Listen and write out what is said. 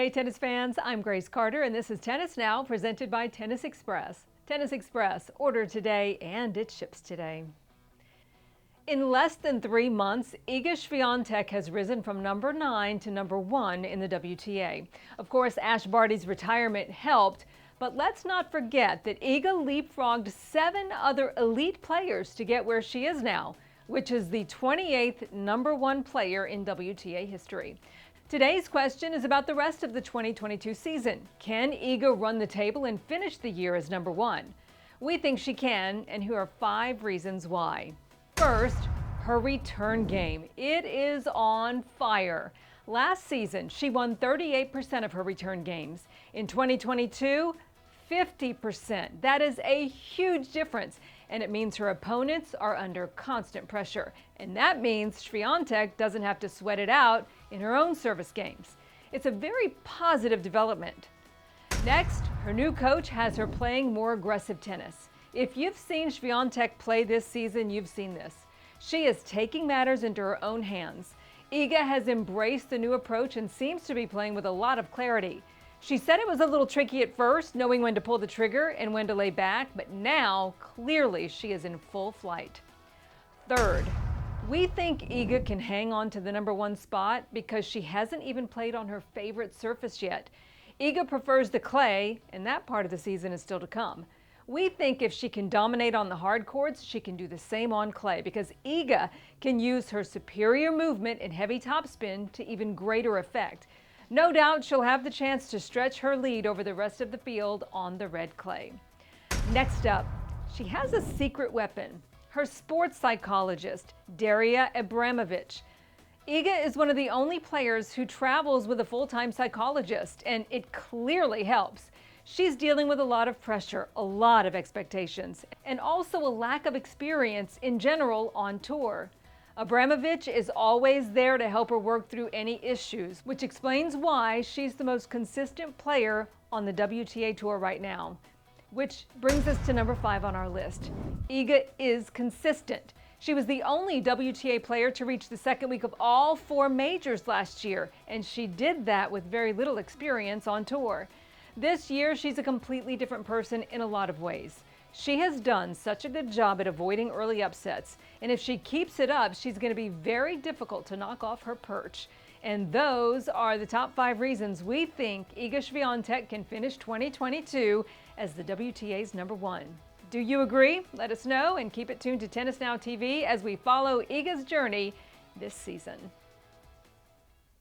Hey tennis fans, I'm Grace Carter and this is Tennis Now presented by Tennis Express. Tennis Express, order today and it ships today. In less than 3 months, Iga Swiatek has risen from number 9 to number 1 in the WTA. Of course, Ash Barty's retirement helped, but let's not forget that Iga leapfrogged 7 other elite players to get where she is now, which is the 28th number 1 player in WTA history. Today's question is about the rest of the 2022 season. Can Iga run the table and finish the year as number 1? We think she can, and here are 5 reasons why. First, her return game. It is on fire. Last season, she won 38% of her return games. In 2022, 50%. That is a huge difference, and it means her opponents are under constant pressure. And that means Swiatek doesn't have to sweat it out in her own service games. It's a very positive development. Next, her new coach has her playing more aggressive tennis. If you've seen Swiatek play this season, you've seen this. She is taking matters into her own hands. Iga has embraced the new approach and seems to be playing with a lot of clarity. She said it was a little tricky at first, knowing when to pull the trigger and when to lay back, but now, clearly, she is in full flight. Third, we think Iga can hang on to the number 1 spot because she hasn't even played on her favorite surface yet. Iga prefers the clay, and that part of the season is still to come. We think if she can dominate on the hard courts, she can do the same on clay because Iga can use her superior movement and heavy topspin to even greater effect. No doubt she'll have the chance to stretch her lead over the rest of the field on the red clay. Next up, she has a secret weapon, her sports psychologist, Daria Abramovich. Iga is one of the only players who travels with a full-time psychologist, and it clearly helps. She's dealing with a lot of pressure, a lot of expectations, and also a lack of experience in general on tour. Abramovich is always there to help her work through any issues, which explains why she's the most consistent player on the WTA Tour right now. Which brings us to number 5 on our list. Iga is consistent. She was the only WTA player to reach the second week of all 4 majors last year, and she did that with very little experience on tour. This year, she's a completely different person in a lot of ways. She has done such a good job at avoiding early upsets, and if she keeps it up, she's going to be very difficult to knock off her perch. And those are the top 5 reasons we think Iga Swiatek can finish 2022 as the WTA's number 1. Do you agree? Let us know and keep it tuned to Tennis Now TV as we follow Iga's journey this season.